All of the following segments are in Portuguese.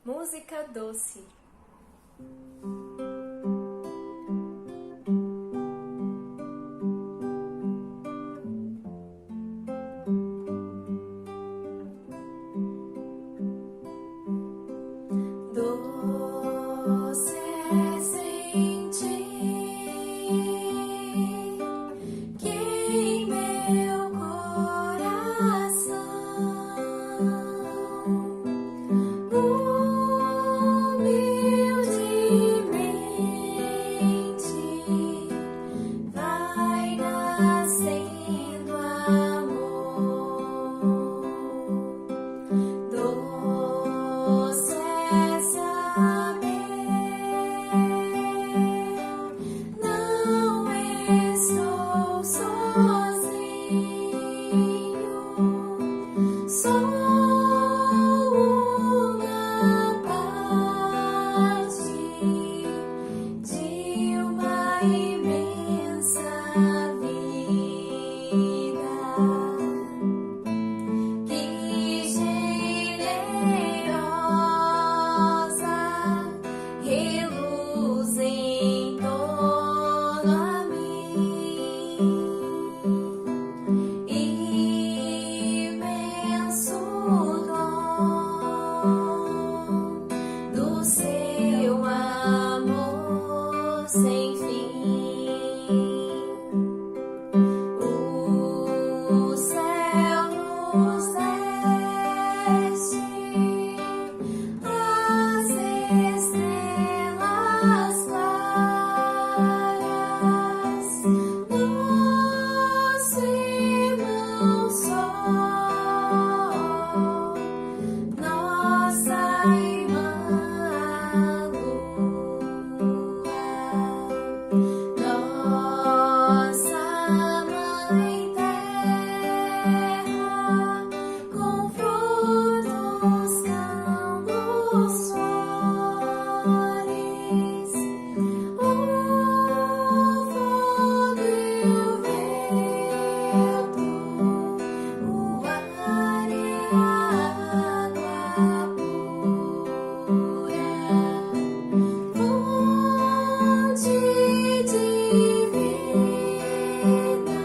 Música doce. Doce é sentir que em meu coração humildemente vai nascendo amor. Doce é saber, não estou sozinho, sou uma parte de uma imensa vida. Que generosa reluz em torno a mim, imenso dom do seu amor sem fim. O céu nos deste as estrelas claras, nosso irmão sol, nossa irmã lua, nossa mãe terra, com frutos campos flores, o fogo e o vento, o ar e a água pura, fonte divina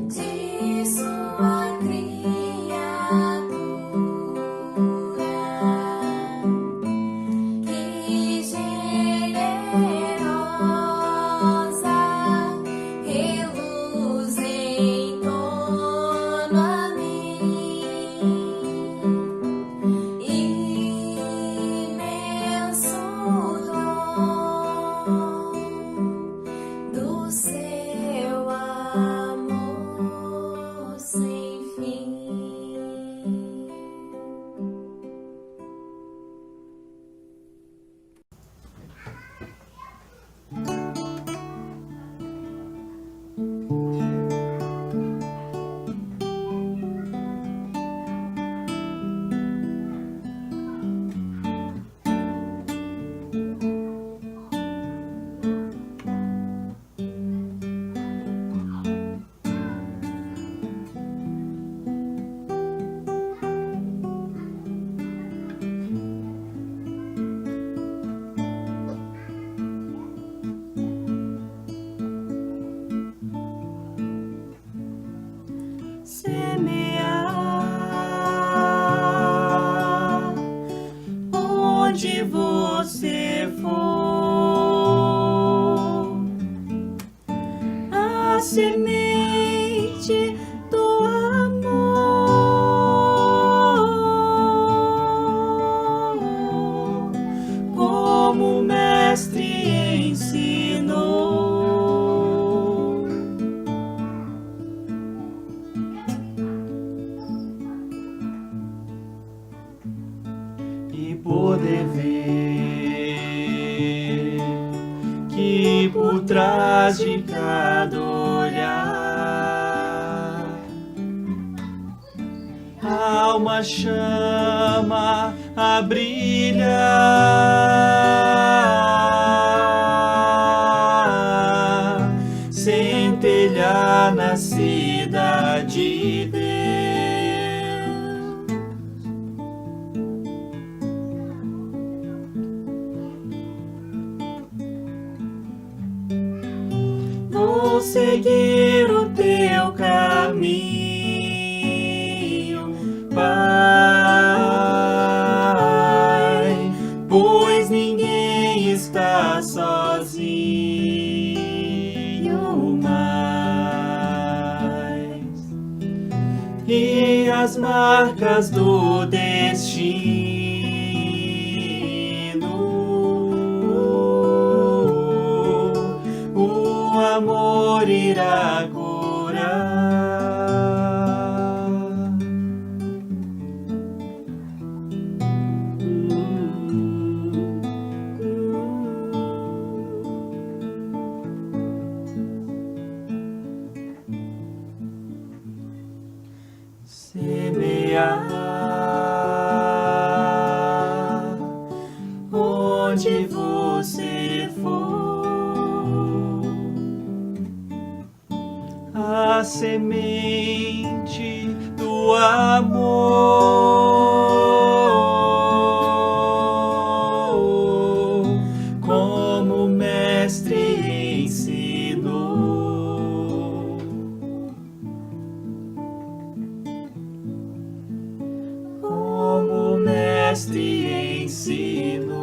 de sua criatura. Que generosa reluz em torno a mim, imenso dom do seu amor sem fim. Semear onde você for a semente do amor, como o mestre ensinou. E poder ver que por trás de cada olhar há uma chama a brilhar, centelhar na cidade de Deus. vou seguir o teu caminho, Pai, pois ninguém está sozinho mais. E as marcas do destino o amor irá curar. Semear onde você for, a semente do amor, como o mestre ensinou. Como o mestre ensinou.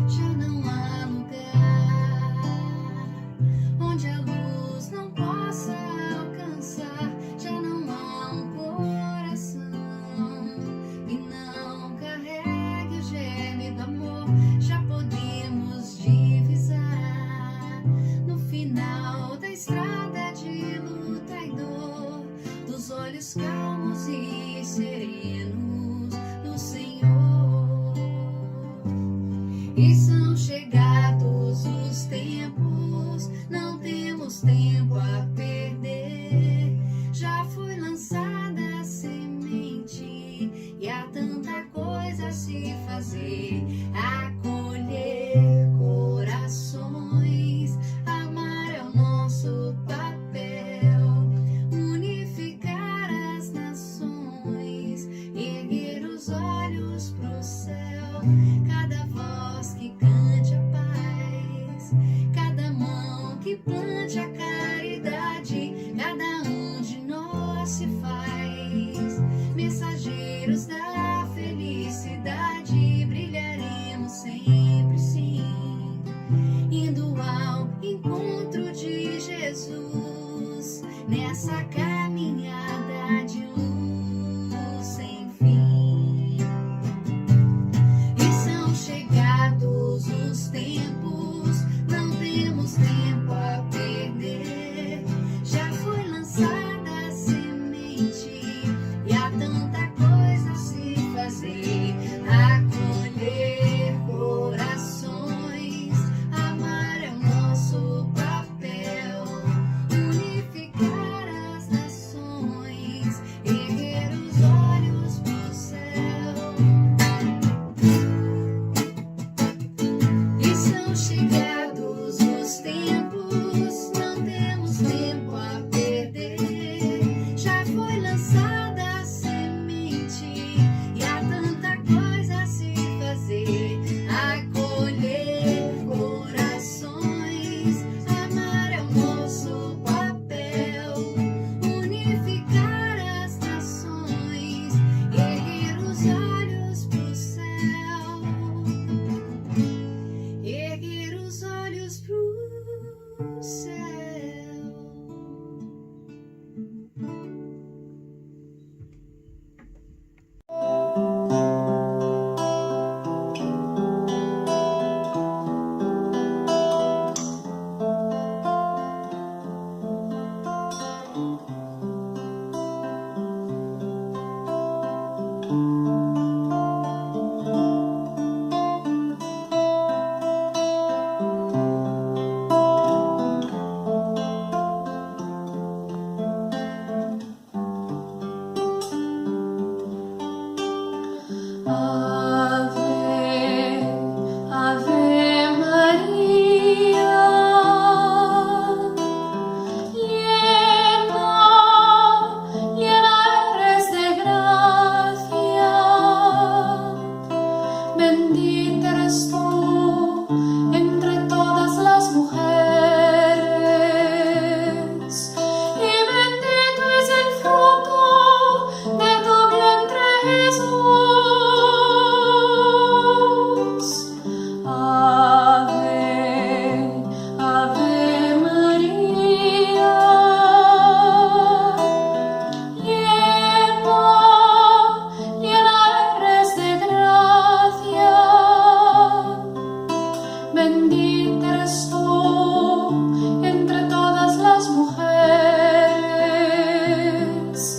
Já não há lugar onde a luz não possa alcançar. Já não há um coração que não carregue o gêmeo amor. Já podemos divisar no final da estrada de luta e dor, dos olhos calmos e serenos do Senhor. E são chegados os tempos, não temos tempo a perder. Já foi lançada a semente e há tanta coisa a se fazer. Acolher corações, amar é o nosso papel. Unificar as nações, erguer os olhos pro céu. Cada voz que cante a paz, cada mão que plante a caridade. Bendita eres tú entre todas las mujeres,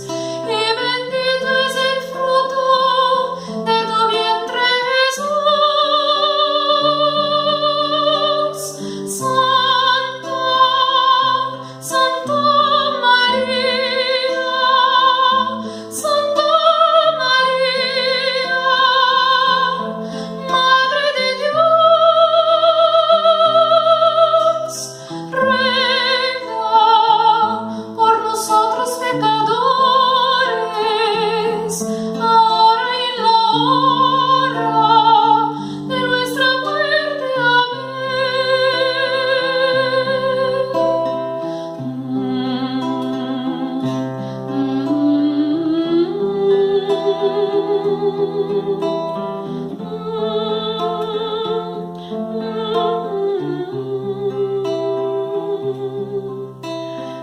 y bendito es el fruto de tu vientre, Jesús. Santa, Santa María, Santa María, Madre de Dios, ruega por nosotros pecadores, ahora y en la hora de nuestra muerte.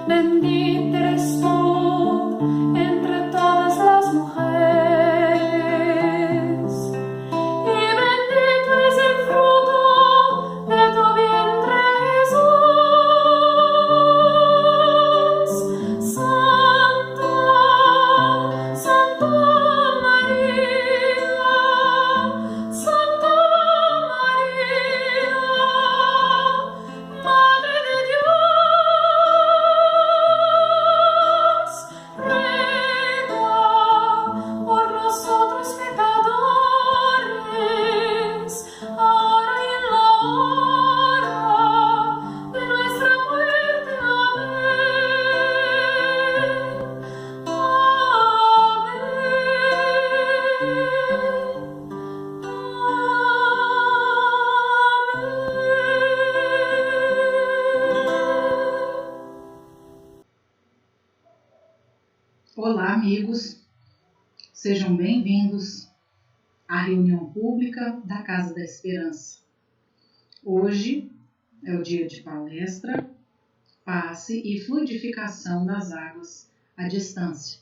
Bendita eres tú entre todas las mujeres, y bendito es el fruto de tu vientre, Jesús. Santa, Santa María, Santa María, Madre de Dios, ruega por nosotros pecadores, ahora y en la hora de nuestra muerte. Olá, amigos, sejam bem-vindos à reunião pública da Casa da Esperança. Hoje é o dia de palestra, passe e fluidificação das águas à distância,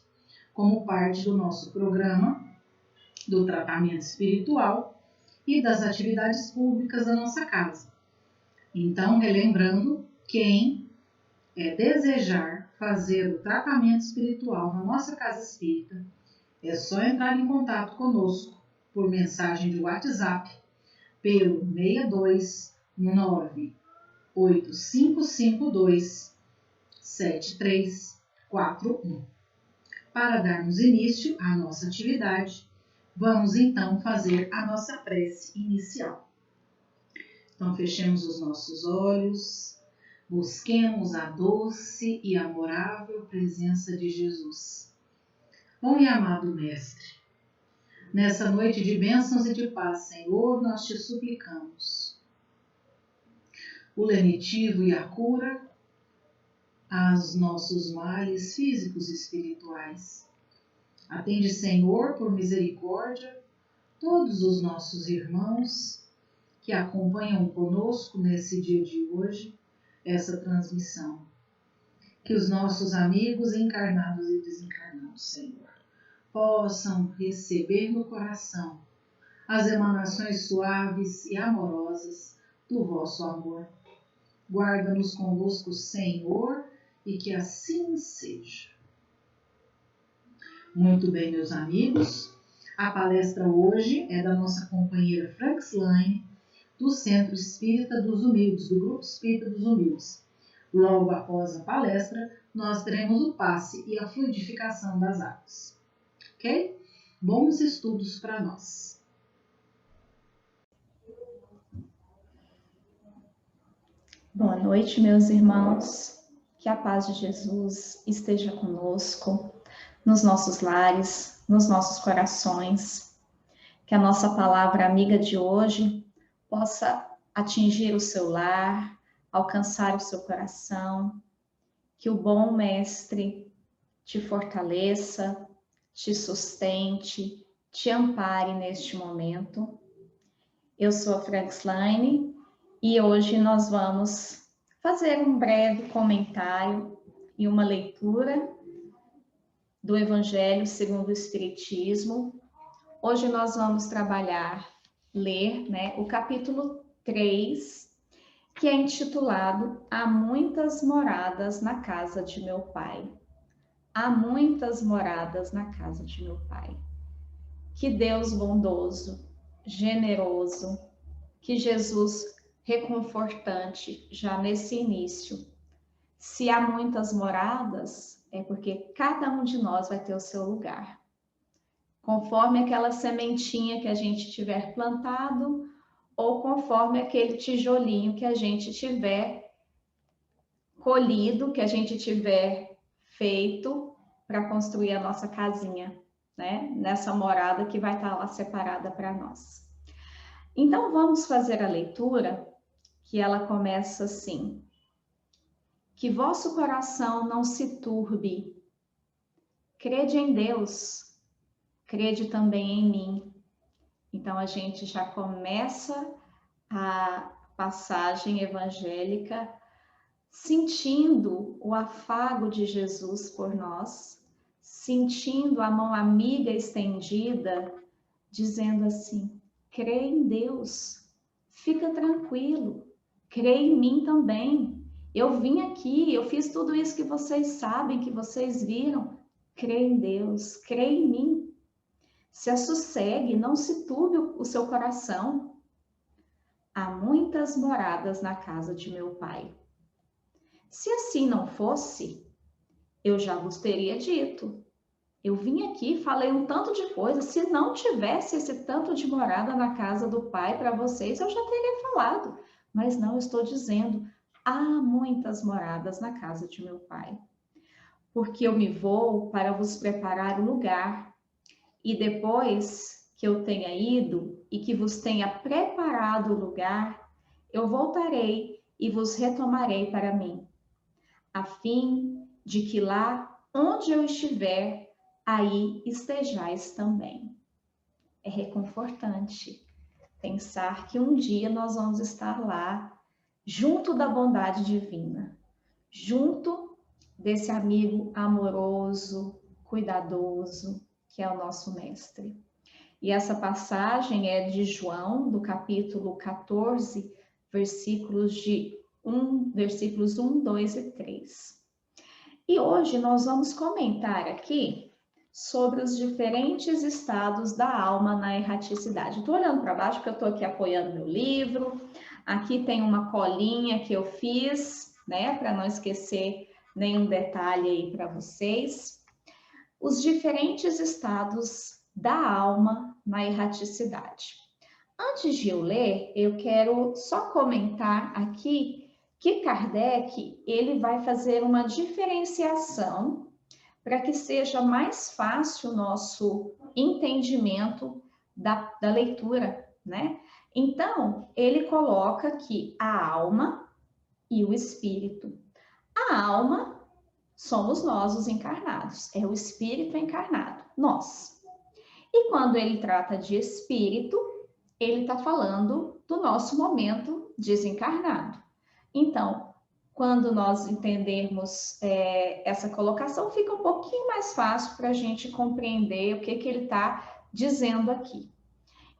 como parte do nosso programa do tratamento espiritual e das atividades públicas da nossa casa. Então, relembrando, quem desejar fazer o tratamento espiritual na nossa casa espírita, é só entrar em contato conosco por mensagem de WhatsApp pelo 629-8552-7341. Para darmos início à nossa atividade, vamos então fazer a nossa prece inicial. Então, fechemos os nossos olhos. Busquemos a doce e amorável presença de Jesus. Bom e amado Mestre, nessa noite de bênçãos e de paz, Senhor, nós te suplicamos o lenitivo e a cura aos nossos males físicos e espirituais. Atende, Senhor, por misericórdia, todos os nossos irmãos que acompanham conosco nesse dia de hoje, essa transmissão. Que os nossos amigos encarnados e desencarnados, Senhor, possam receber no coração as emanações suaves e amorosas do vosso amor. Guarda-nos convosco, Senhor, e que assim seja. Muito bem, meus amigos, a palestra hoje é da nossa companheira Frankslaine, do Centro Espírita dos Humildes, do Grupo Espírita dos Humildes. Logo após a palestra, nós teremos o passe e a fluidificação das águas. Ok? Bons estudos para nós. Boa noite, meus irmãos. Que a paz de Jesus esteja conosco, nos nossos lares, nos nossos corações. Que a nossa palavra amiga de hoje possa atingir o seu lar, alcançar o seu coração, que o bom Mestre te fortaleça, te sustente, te ampare neste momento. Eu sou a Frankslaine e hoje nós vamos fazer um breve comentário e uma leitura do Evangelho segundo o Espiritismo. Hoje nós vamos ler o capítulo 3, que é intitulado Há muitas moradas na casa de meu Pai. Há muitas moradas na casa de meu Pai. Que Deus bondoso, generoso, que Jesus reconfortante já nesse início. Se há muitas moradas, é porque cada um de nós vai ter o seu lugar. Conforme aquela sementinha que a gente tiver plantado, ou conforme aquele tijolinho que a gente tiver colhido, que a gente tiver feito para construir a nossa casinha, né? Nessa morada que vai estar lá separada para nós. Então vamos fazer a leitura, que ela começa assim: que vosso coração não se turbe, crede em Deus, crede também em mim. Então a gente já começa a passagem evangélica sentindo o afago de Jesus por nós, sentindo a mão amiga estendida, dizendo assim: crê em Deus, fica tranquilo, crê em mim também. Eu vim aqui, eu fiz tudo isso que vocês sabem, que vocês viram. Crê em Deus, crê em mim. Se assossegue, não se turbe o seu coração. Há muitas moradas na casa de meu Pai. Se assim não fosse, eu já vos teria dito. Eu vim aqui, falei um tanto de coisa. Se não tivesse esse tanto de morada na casa do Pai para vocês, eu já teria falado. Mas não, eu estou dizendo, há muitas moradas na casa de meu Pai. Porque eu me vou para vos preparar o lugar. E depois que eu tenha ido e que vos tenha preparado o lugar, eu voltarei e vos retomarei para mim, a fim de que lá onde eu estiver, aí estejais também. É reconfortante pensar que um dia nós vamos estar lá, junto da bondade divina, junto desse amigo amoroso, cuidadoso, que é o nosso mestre. E essa passagem é de João, do capítulo 14, versículos 1, 2 e 3. E hoje nós vamos comentar aqui sobre os diferentes estados da alma na erraticidade. Estou olhando para baixo porque eu estou aqui apoiando meu livro. Aqui tem uma colinha que eu fiz, né, para não esquecer nenhum detalhe aí para vocês. Os diferentes estados da alma na erraticidade. Antes de eu ler, eu quero só comentar aqui que Kardec ele vai fazer uma diferenciação para que seja mais fácil o nosso entendimento da leitura, né? Então, ele coloca aqui a alma e o espírito. A alma somos nós, os encarnados, é o espírito encarnado, nós. E quando ele trata de espírito, ele está falando do nosso momento desencarnado. Então, quando nós entendermos essa colocação, fica um pouquinho mais fácil para a gente compreender o que ele está dizendo aqui.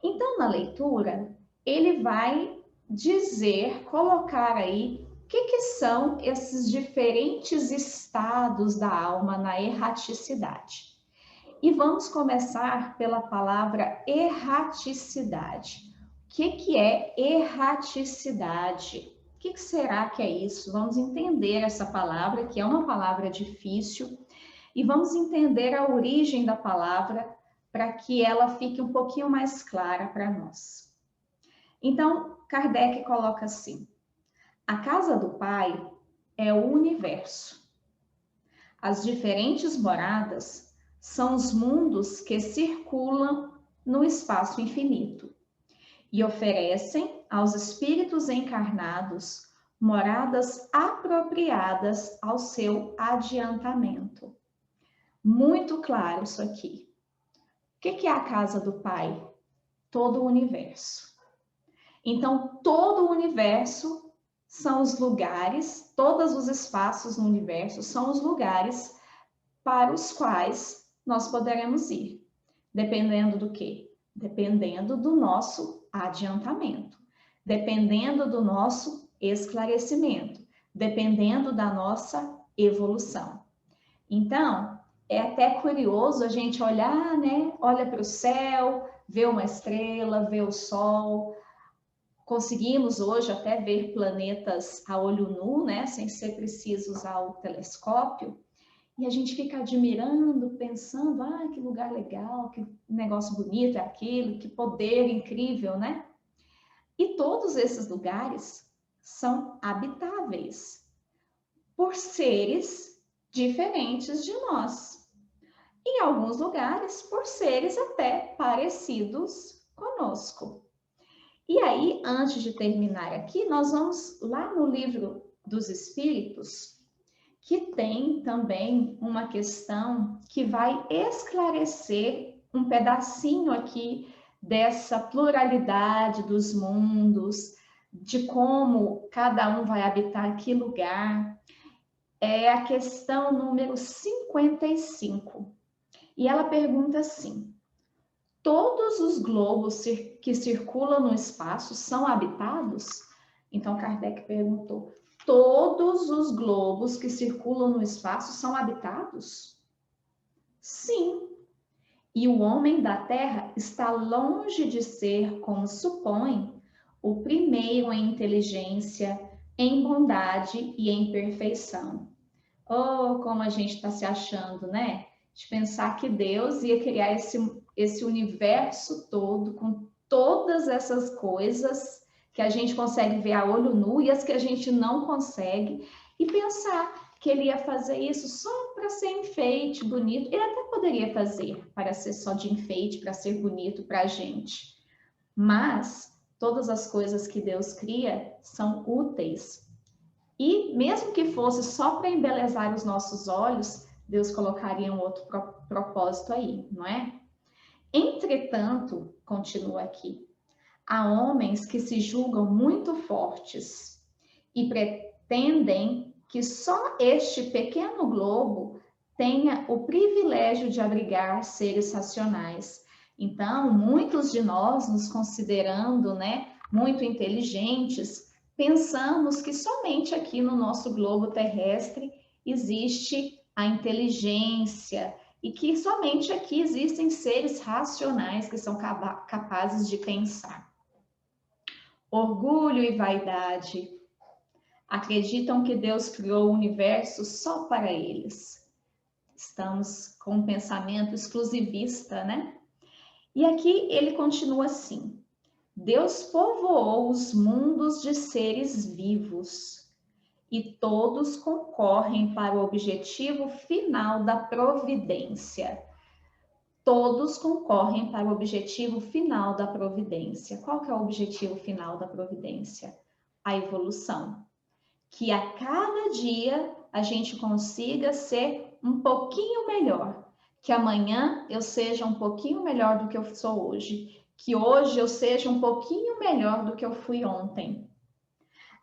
Então, na leitura, ele vai dizer, colocar aí, o que são esses diferentes estados da alma na erraticidade. E vamos começar pela palavra erraticidade. O que é erraticidade? O que será que é isso? Vamos entender essa palavra, que é uma palavra difícil, e vamos entender a origem da palavra para que ela fique um pouquinho mais clara para nós. Então, Kardec coloca assim: a casa do Pai é o universo. As diferentes moradas são os mundos que circulam no espaço infinito e oferecem aos espíritos encarnados moradas apropriadas ao seu adiantamento. Muito claro isso aqui. O que é a casa do Pai? Todo o universo. Então, todo o universo são os lugares, todos os espaços no universo são os lugares para os quais nós poderemos ir. Dependendo do quê? Dependendo do nosso adiantamento. dependendo do nosso esclarecimento, dependendo da nossa evolução. Então, é até curioso a gente olhar, né? Olha para o céu, vê uma estrela, vê o sol. Conseguimos hoje até ver planetas a olho nu, né? Sem ser preciso usar o telescópio. E a gente fica admirando, pensando, ah, que lugar legal, que negócio bonito é aquele, que poder incrível, né? E todos esses lugares são habitáveis por seres diferentes de nós. Em alguns lugares, por seres até parecidos conosco. E aí, antes de terminar aqui, nós vamos lá no Livro dos Espíritos, que tem também uma questão que vai esclarecer um pedacinho aqui dessa pluralidade dos mundos, de como cada um vai habitar que lugar. É a questão número 55. E ela pergunta assim: todos os globos que circulam no espaço são habitados? Então Kardec perguntou: todos os globos que circulam no espaço são habitados? Sim. E o homem da Terra está longe de ser, como supõe, o primeiro em inteligência, em bondade e em perfeição. Oh, como a gente está se achando, né? De pensar que Deus ia criar esse universo todo com todas essas coisas que a gente consegue ver a olho nu e as que a gente não consegue, e pensar que ele ia fazer isso só para ser enfeite, bonito. Ele até poderia fazer para ser só de enfeite, para ser bonito para a gente. Mas todas as coisas que Deus cria são úteis. E mesmo que fosse só para embelezar os nossos olhos, Deus colocaria um outro propósito aí, não é? Entretanto, continua aqui, há homens que se julgam muito fortes e pretendem que só este pequeno globo tenha o privilégio de abrigar seres racionais. Então, muitos de nós, nos considerando, né, muito inteligentes, pensamos que somente aqui no nosso globo terrestre existe a inteligência e que somente aqui existem seres racionais que são capazes de pensar. Orgulho e vaidade. Acreditam que Deus criou o universo só para eles. Estamos com um pensamento exclusivista, né? E aqui ele continua assim: Deus povoou os mundos de seres vivos e todos concorrem para o objetivo final da providência. Todos concorrem para o objetivo final da providência. Qual que é o objetivo final da providência? A evolução. Que a cada dia a gente consiga ser um pouquinho melhor. Que amanhã eu seja um pouquinho melhor do que eu sou hoje. Que hoje eu seja um pouquinho melhor do que eu fui ontem.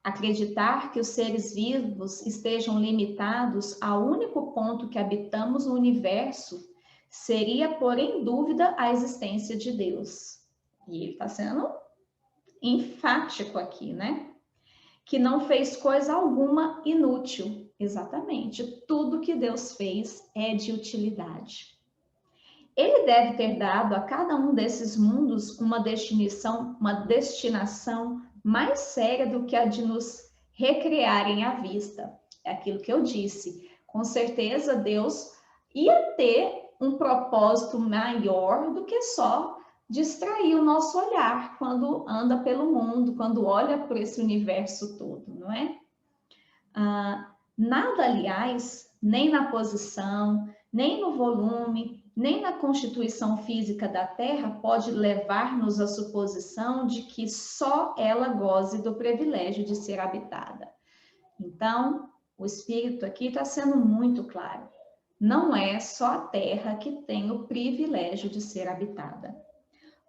Acreditar que os seres vivos estejam limitados ao único ponto que habitamos no universo seria pôr em dúvida a existência de Deus. E ele está sendo enfático aqui, né? Que não fez coisa alguma inútil. Exatamente. Tudo que Deus fez é de utilidade. Ele deve ter dado a cada um desses mundos uma destinação mais séria do que a de nos recriarem à vista. É aquilo que eu disse. Com certeza, Deus ia ter um propósito maior do que só distrair o nosso olhar quando anda pelo mundo, quando olha por esse universo todo, não é? Nada, aliás, nem na posição, nem no volume, nem na constituição física da Terra pode levar-nos à suposição de que só ela goze do privilégio de ser habitada. Então, o Espírito aqui está sendo muito claro. Não é só a Terra que tem o privilégio de ser habitada,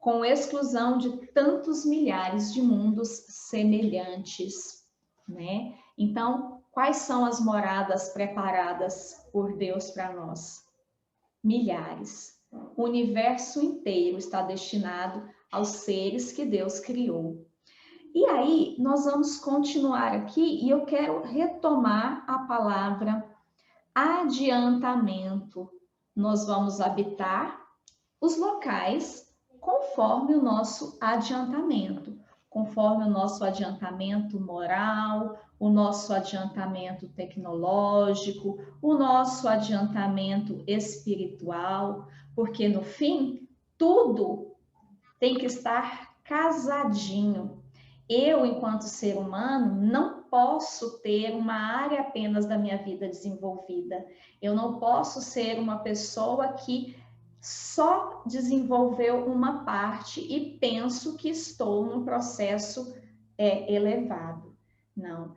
com exclusão de tantos milhares de mundos semelhantes, né? Então, quais são as moradas preparadas por Deus para nós? Milhares. O universo inteiro está destinado aos seres que Deus criou. E aí, nós vamos continuar aqui e eu quero retomar a palavra adiantamento. Nós vamos habitar os locais conforme o nosso adiantamento, conforme o nosso adiantamento moral, o nosso adiantamento tecnológico, o nosso adiantamento espiritual, porque no fim, tudo tem que estar casadinho. Eu, enquanto ser humano, não posso ter uma área apenas da minha vida desenvolvida. Eu não posso ser uma pessoa que só desenvolveu uma parte e penso que estou num processo elevado. Não.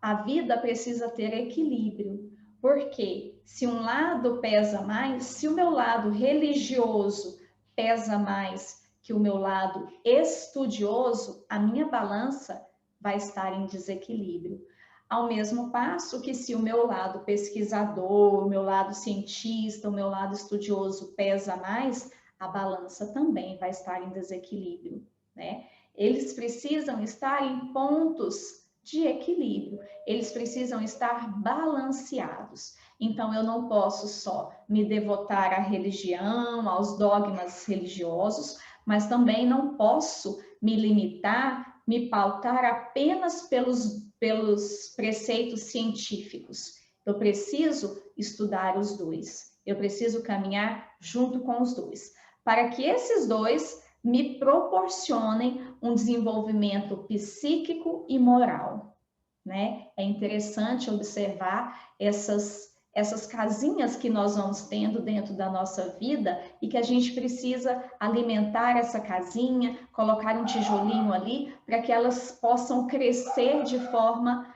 A vida precisa ter equilíbrio, porque se um lado pesa mais, se o meu lado religioso pesa mais que o meu lado estudioso, a minha balança vai estar em desequilíbrio. Ao mesmo passo que se o meu lado pesquisador, o meu lado cientista, o meu lado estudioso pesa mais, a balança também vai estar em desequilíbrio, né? Eles precisam estar em pontos de equilíbrio, eles precisam estar balanceados. Então, eu não posso só me devotar à religião, aos dogmas religiosos, mas também não posso me limitar, me pautar apenas pelos preceitos científicos. Eu preciso estudar os dois. Eu preciso caminhar junto com os dois, para que esses dois me proporcionem um desenvolvimento psíquico e moral, né? É interessante observar essas casinhas que nós vamos tendo dentro da nossa vida e que a gente precisa alimentar essa casinha, colocar um tijolinho ali para que elas possam crescer de forma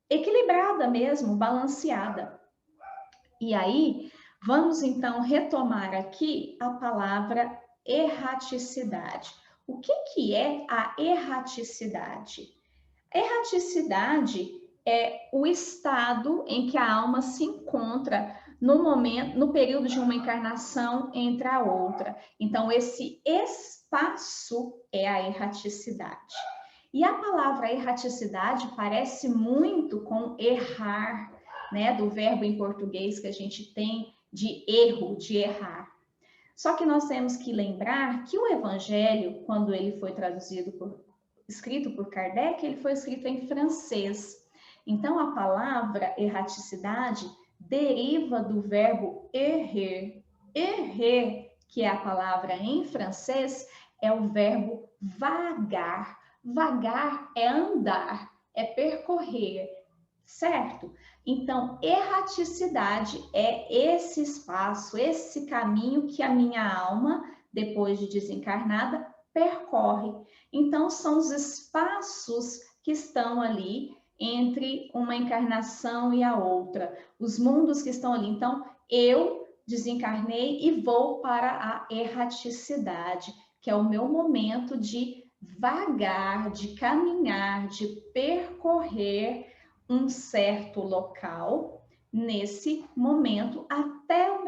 equilibrada mesmo, balanceada. E aí, vamos então retomar aqui a palavra erraticidade. O que é a erraticidade? Erraticidade é o estado em que a alma se encontra no período de uma encarnação entre a outra. Então, esse espaço é a erraticidade. E a palavra erraticidade parece muito com errar, né? Do verbo em português que a gente tem de erro, de errar. Só que nós temos que lembrar que o Evangelho, quando ele foi escrito por Kardec, ele foi escrito em francês. Então, a palavra erraticidade deriva do verbo errer. Errer, que é a palavra em francês, é o verbo vagar. Vagar é andar, é percorrer, certo? Então, erraticidade é esse espaço, esse caminho que a minha alma, depois de desencarnada, percorre. Então, são os espaços que estão ali entre uma encarnação e a outra, os mundos que estão ali. Então, eu desencarnei e vou para a erraticidade, que é o meu momento de vagar, de caminhar, de percorrer um certo local nesse momento até o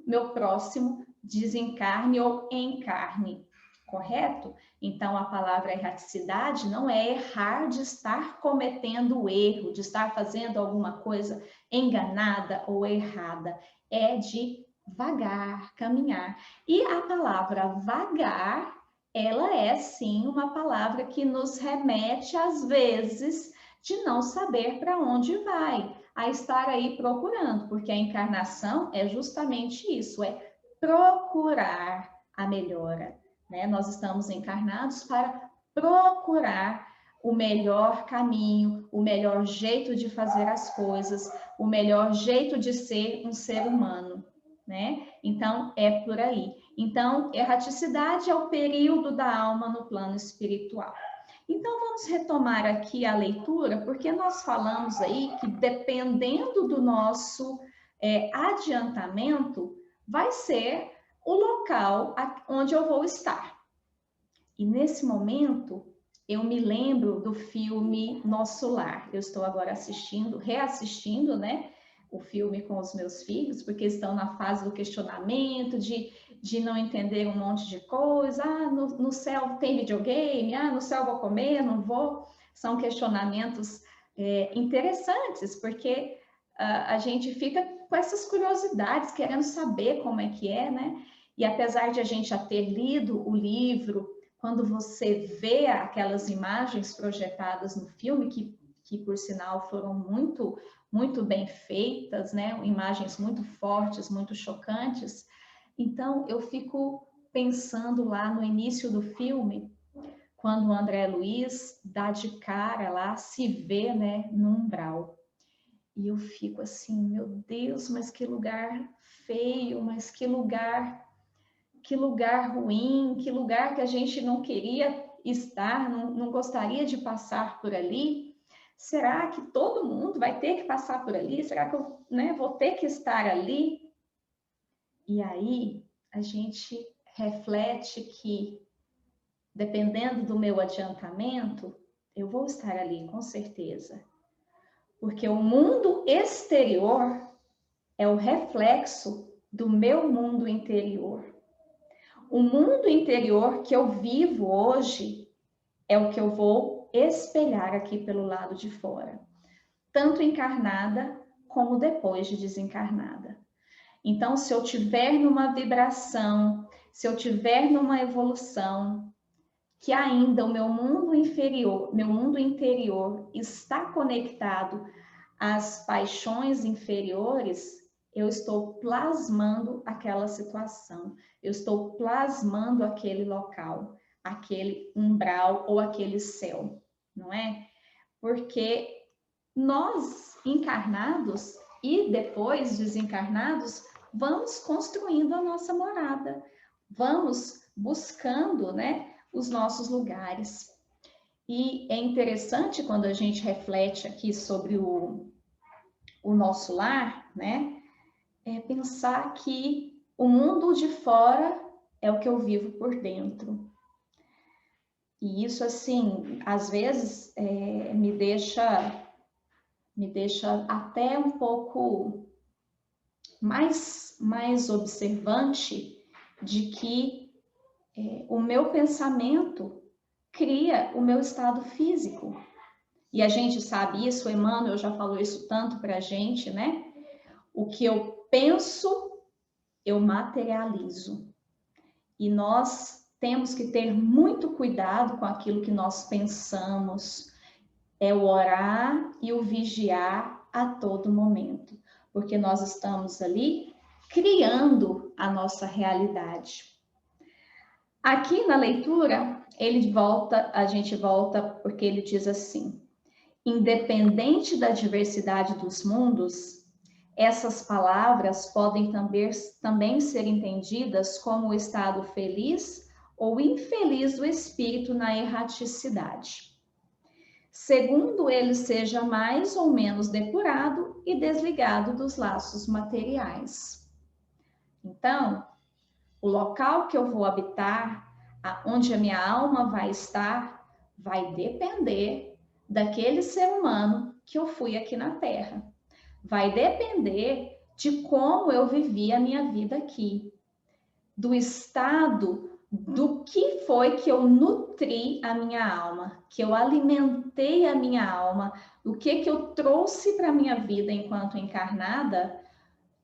meu próximo desencarne ou encarne, correto? Então, a palavra erraticidade não é errar de estar cometendo o erro, de estar fazendo alguma coisa enganada ou errada. É de vagar, caminhar. E a palavra vagar, ela é sim uma palavra que nos remete, às vezes, de não saber para onde vai, a estar aí procurando, porque a encarnação é justamente isso, é procurar a melhora, né? Nós estamos encarnados para procurar o melhor caminho, o melhor jeito de fazer as coisas, o melhor jeito de ser um ser humano, né? Então, é por aí. Então, erraticidade é o período da alma no plano espiritual. Então, vamos retomar aqui a leitura, porque nós falamos aí que dependendo do nosso adiantamento, vai ser o local onde eu vou estar. E nesse momento, eu me lembro do filme Nosso Lar. Eu estou agora reassistindo, né, o filme com os meus filhos, porque estão na fase do questionamento, de de não entender um monte de coisa. No céu tem videogame, no céu vou comer, não vou. São questionamentos interessantes, porque a gente fica com essas curiosidades, querendo saber como é que é, né? E apesar de a gente já ter lido o livro, quando você vê aquelas imagens projetadas no filme, que por sinal foram muito, muito bem feitas, né? Imagens muito fortes, muito chocantes. Então, eu fico pensando lá no início do filme, quando o André Luiz dá de cara lá, se vê, né, no umbral. E eu fico assim, meu Deus, mas que lugar feio, mas que lugar ruim, que lugar que a gente não queria estar, não gostaria de passar por ali. Será que todo mundo vai ter que passar por ali? Será que eu, né, vou ter que estar ali? E aí a gente reflete que, dependendo do meu adiantamento, eu vou estar ali, com certeza. Porque o mundo exterior é o reflexo do meu mundo interior. O mundo interior que eu vivo hoje é o que eu vou espelhar aqui pelo lado de fora, tanto encarnada como depois de desencarnada. Então, se eu tiver numa vibração, se eu tiver numa evolução, que ainda o meu mundo inferior, meu mundo interior está conectado às paixões inferiores, eu estou plasmando aquela situação, eu estou plasmando aquele local, aquele umbral ou aquele céu, não é? Porque nós, encarnados e depois desencarnados, vamos construindo a nossa morada, vamos buscando, né, os nossos lugares. E é interessante quando a gente reflete aqui sobre o nosso lar, né, pensar que o mundo de fora é o que eu vivo por dentro. E isso, assim, às vezes me deixa até um pouco mais observante de que o meu pensamento cria o meu estado físico. E a gente sabe isso, o Emmanuel já falou isso tanto para a gente, né? O que eu penso, eu materializo. E nós temos que ter muito cuidado com aquilo que nós pensamos, é o orar e o vigiar a todo momento, porque nós estamos ali criando a nossa realidade. Aqui na leitura, a gente volta porque ele diz assim: independente da diversidade dos mundos, essas palavras podem também ser entendidas como o estado feliz ou infeliz do espírito na erraticidade, segundo ele seja mais ou menos depurado e desligado dos laços materiais. Então, o local que eu vou habitar, onde a minha alma vai estar, vai depender daquele ser humano que eu fui aqui na Terra. Vai depender de como eu vivi a minha vida aqui, do estado, do que foi que eu nutri a minha alma, que eu alimentei a minha alma, o que eu trouxe para a minha vida enquanto encarnada,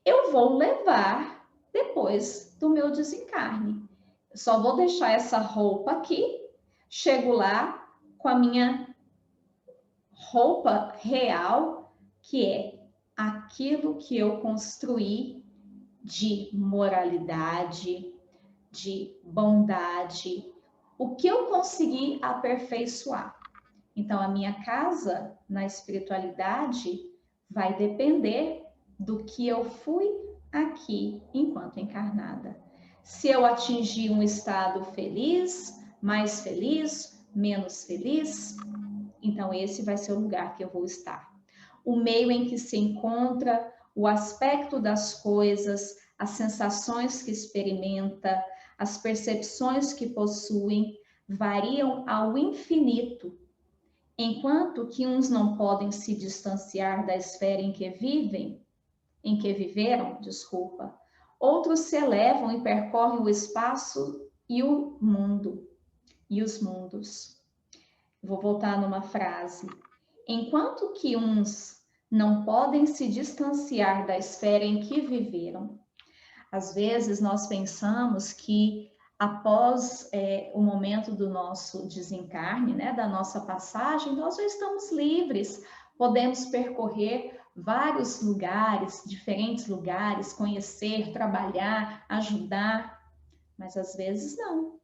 eu vou levar depois do meu desencarne. Eu só vou deixar essa roupa aqui, chego lá com a minha roupa real, que é aquilo que eu construí de moralidade, de bondade, o que eu consegui aperfeiçoar. Então, a minha casa na espiritualidade vai depender do que eu fui aqui enquanto encarnada. Se eu atingir um estado feliz, mais feliz, menos feliz, então esse vai ser o lugar que eu vou estar. O meio em que se encontra, o aspecto das coisas, as sensações que experimenta, as percepções que possuem, variam ao infinito, enquanto que uns não podem se distanciar da esfera em que viveram, outros se elevam e percorrem o espaço e o mundo, e os mundos. Vou voltar numa frase. Enquanto que uns não podem se distanciar da esfera em que viveram. Às vezes nós pensamos que após o momento do nosso desencarne, né, da nossa passagem, nós já estamos livres, podemos percorrer vários lugares, diferentes lugares, conhecer, trabalhar, ajudar, mas às vezes não,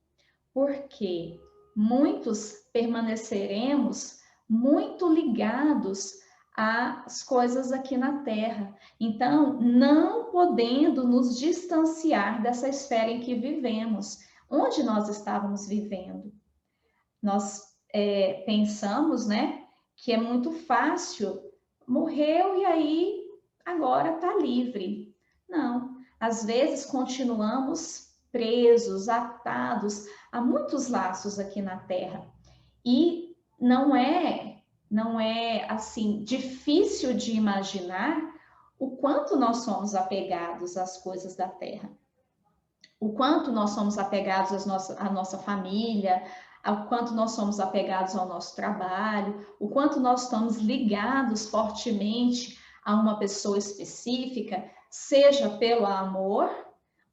porque muitos permaneceremos muito ligados às coisas aqui na Terra. Então, não podendo nos distanciar dessa esfera em que vivemos, onde nós estávamos vivendo. Nós pensamos, né, que é muito fácil, morreu e aí agora está livre. Não, às vezes continuamos presos, atados a muitos laços aqui na Terra. E não é assim difícil de imaginar o quanto nós somos apegados às coisas da Terra. O quanto nós somos apegados à nossa família, o quanto nós somos apegados ao nosso trabalho, o quanto nós estamos ligados fortemente a uma pessoa específica, seja pelo amor,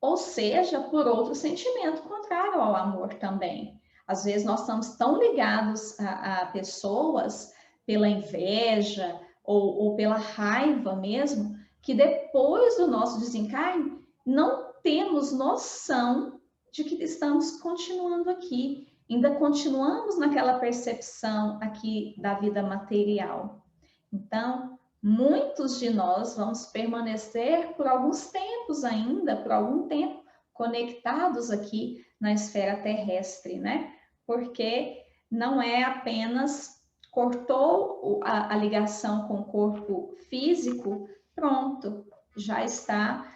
ou seja por outro sentimento contrário ao amor também. Às vezes nós estamos tão ligados a pessoas pela inveja ou pela raiva mesmo, que depois do nosso desencarne não temos noção de que estamos continuando aqui, ainda continuamos naquela percepção aqui da vida material. Então, muitos de nós vamos permanecer por alguns tempos ainda, por algum tempo, conectados aqui na esfera terrestre, né? Porque não é apenas cortou a ligação com o corpo físico, pronto, já está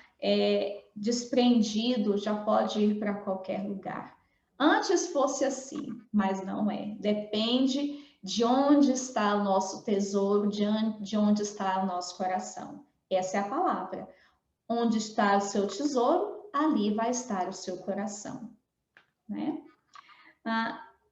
desprendido, já pode ir para qualquer lugar. Antes fosse assim, mas não é. Depende de onde está o nosso tesouro, de onde está o nosso coração. Essa é a palavra. Onde está o seu tesouro, ali vai estar o seu coração, né?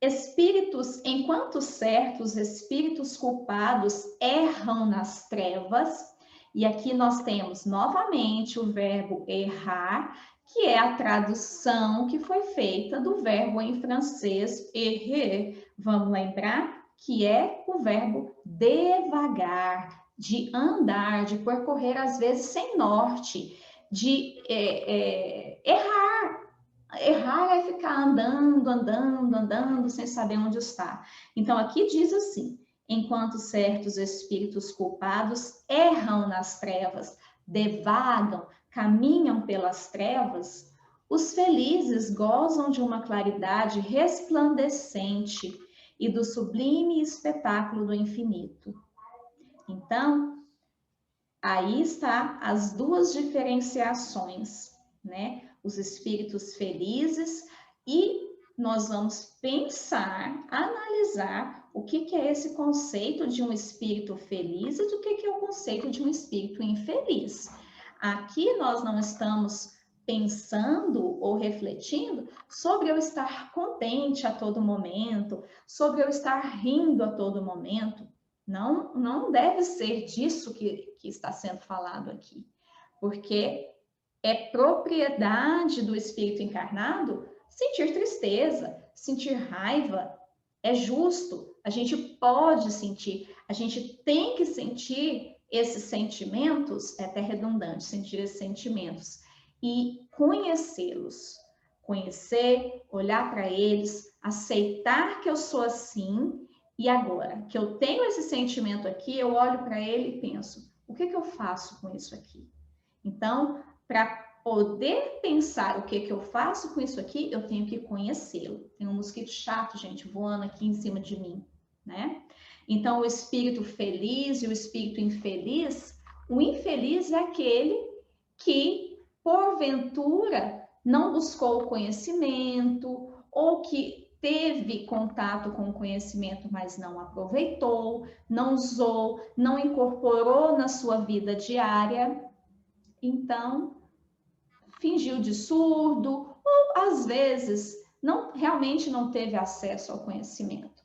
Espíritos, enquanto certos espíritos culpados erram nas trevas, e aqui nós temos novamente o verbo errar, que é a tradução que foi feita do verbo em francês errer. Vamos lembrar que é o verbo devagar, de andar, de percorrer às vezes sem norte, de errar. Errar é ficar andando, sem saber onde está. Então, aqui diz assim: enquanto certos espíritos culpados erram nas trevas, devagam, caminham pelas trevas, os felizes gozam de uma claridade resplandecente e do sublime espetáculo do infinito. Então, aí está as duas diferenciações, né? Os espíritos felizes, e nós vamos pensar, analisar o que é esse conceito de um espírito feliz e do que é o conceito de um espírito infeliz. Aqui nós não estamos pensando ou refletindo sobre eu estar contente a todo momento, sobre eu estar rindo a todo momento. Não deve ser disso que está sendo falado aqui, porque é propriedade do espírito encarnado sentir tristeza, sentir raiva. É justo, a gente pode sentir, a gente tem que sentir esses sentimentos, é até redundante, sentir esses sentimentos e conhecê-los. Conhecer, olhar para eles, aceitar que eu sou assim, e agora que eu tenho esse sentimento aqui, eu olho para ele e penso, o que eu faço com isso aqui? Então, para poder pensar o que eu faço com isso aqui, eu tenho que conhecê-lo. Tem um mosquito chato, gente, voando aqui em cima de mim, né? Então, o espírito feliz e o espírito infeliz, o infeliz é aquele que, porventura, não buscou o conhecimento ou que teve contato com o conhecimento, mas não aproveitou, não usou, não incorporou na sua vida diária. Então, fingiu de surdo, ou às vezes realmente não teve acesso ao conhecimento.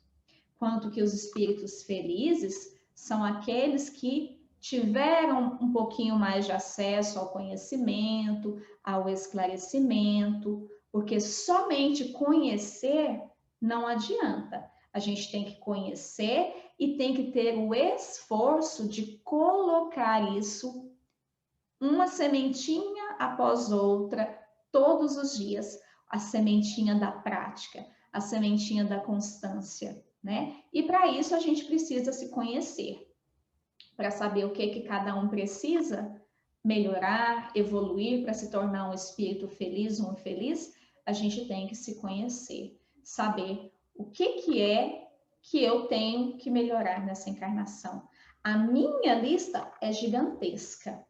Quanto que os espíritos felizes são aqueles que tiveram um pouquinho mais de acesso ao conhecimento, ao esclarecimento, porque somente conhecer não adianta. A gente tem que conhecer e tem que ter o esforço de colocar isso, uma sementinha após outra, todos os dias. A sementinha da prática, a sementinha da constância, né? E para isso a gente precisa se conhecer, para saber o que cada um precisa melhorar, evoluir para se tornar um espírito feliz, um infeliz. A gente tem que se conhecer, saber o que é que eu tenho que melhorar nessa encarnação. A minha lista é gigantesca.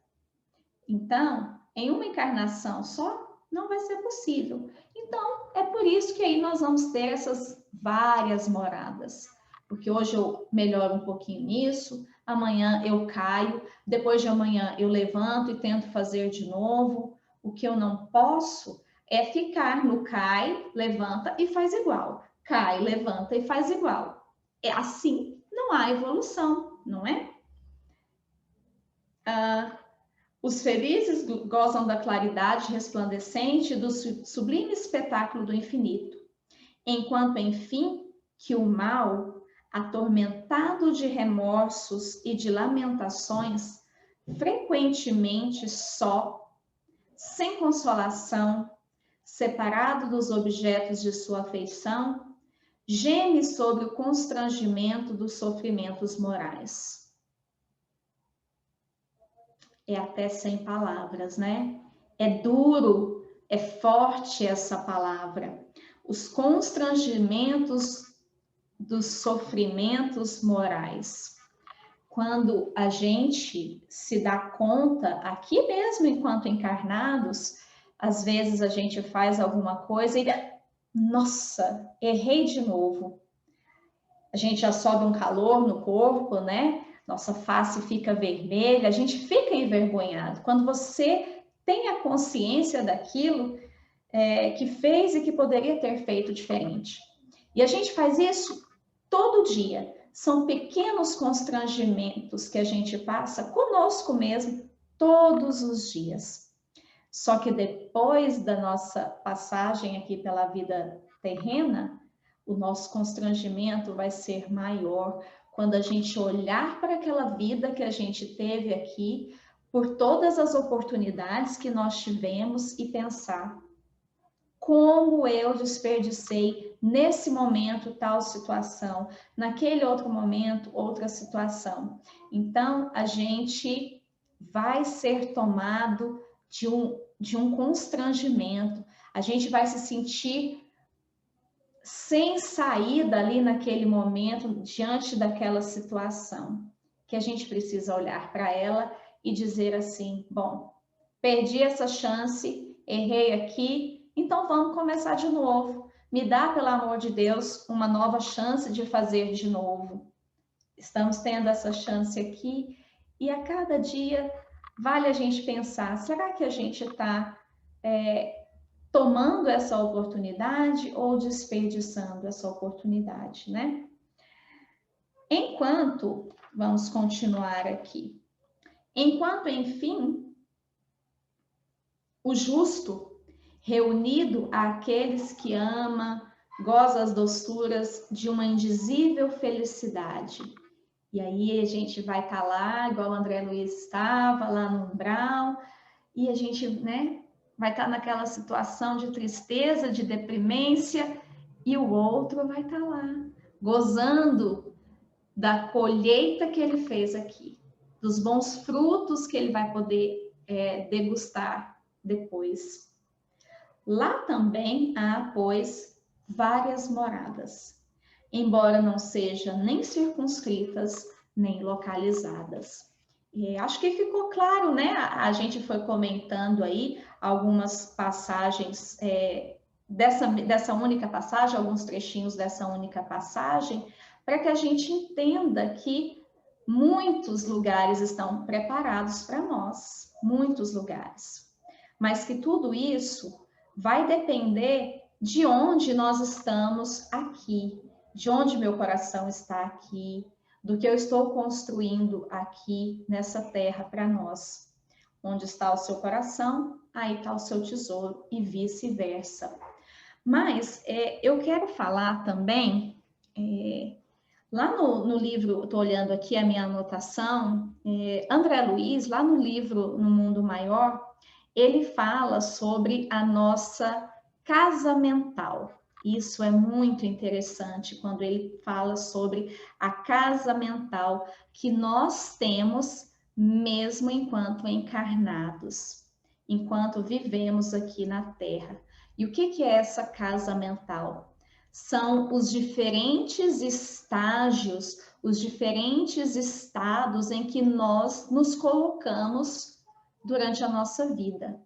Então, em uma encarnação só, não vai ser possível. Então, é por isso que aí nós vamos ter essas várias moradas. Porque hoje eu melhoro um pouquinho nisso, amanhã eu caio, depois de amanhã eu levanto e tento fazer de novo. O que eu não posso é ficar no cai, levanta e faz igual. Cai, levanta e faz igual. É assim, não há evolução, não é? Os felizes gozam da claridade resplandecente do sublime espetáculo do infinito, enquanto, enfim, que o mal, atormentado de remorsos e de lamentações, frequentemente só, sem consolação, separado dos objetos de sua afeição, geme sobre o constrangimento dos sofrimentos morais. É até sem palavras, né? É duro, é forte essa palavra. Os constrangimentos dos sofrimentos morais. Quando a gente se dá conta, aqui mesmo enquanto encarnados, às vezes a gente faz alguma coisa e, nossa, errei de novo. A gente já sobe um calor no corpo, né? Nossa face fica vermelha, a gente fica envergonhado. Quando você tem a consciência daquilo que fez e que poderia ter feito diferente. E a gente faz isso todo dia. São pequenos constrangimentos que a gente passa conosco mesmo, todos os dias. Só que depois da nossa passagem aqui pela vida terrena, o nosso constrangimento vai ser maior, quando a gente olhar para aquela vida que a gente teve aqui, por todas as oportunidades que nós tivemos e pensar como eu desperdicei nesse momento tal situação, naquele outro momento outra situação. Então, a gente vai ser tomado de um constrangimento, a gente vai se sentir sem saída ali naquele momento, diante daquela situação, que a gente precisa olhar para ela e dizer assim, bom, perdi essa chance, errei aqui, então vamos começar de novo. Me dá, pelo amor de Deus, uma nova chance de fazer de novo. Estamos tendo essa chance aqui e a cada dia vale a gente pensar, será que a gente está tomando essa oportunidade ou desperdiçando essa oportunidade, né? Enquanto, vamos continuar aqui, enquanto, enfim, o justo, reunido àqueles que ama, goza as doçuras de uma indizível felicidade. E aí a gente vai estar lá, igual o André Luiz estava, lá no umbral, e a gente, né, vai estar naquela situação de tristeza, de deprimência, e o outro vai estar lá, gozando da colheita que ele fez aqui, dos bons frutos que ele vai poder degustar depois. Lá também há, pois, várias moradas, embora não sejam nem circunscritas, nem localizadas. E acho que ficou claro, né? A gente foi comentando aí algumas passagens dessa única passagem, alguns trechinhos dessa única passagem, para que a gente entenda que muitos lugares estão preparados para nós, muitos lugares. mas que tudo isso vai depender de onde nós estamos aqui, de onde meu coração está aqui, do que eu estou construindo aqui nessa terra para nós. Onde está o seu coração, aí está o seu tesouro e vice-versa. Mas eu quero falar também, lá no livro, estou olhando aqui a minha anotação, André Luiz, lá no livro No Mundo Maior, ele fala sobre a nossa casa mental. Isso é muito interessante quando ele fala sobre a casa mental que nós temos mesmo enquanto encarnados, enquanto vivemos aqui na Terra. E o que é essa casa mental? São os diferentes estágios, os diferentes estados em que nós nos colocamos durante a nossa vida.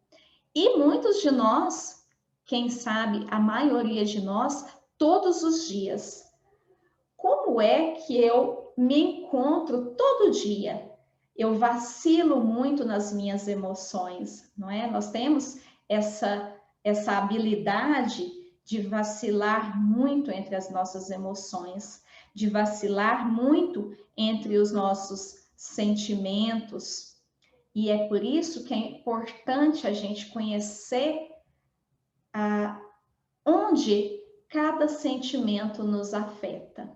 E muitos de nós, quem sabe a maioria de nós, todos os dias. Como é que eu me encontro todo dia? Eu vacilo muito nas minhas emoções, não é? Nós temos essa habilidade de vacilar muito entre as nossas emoções, de vacilar muito entre os nossos sentimentos. E é por isso que é importante a gente conhecer onde cada sentimento nos afeta.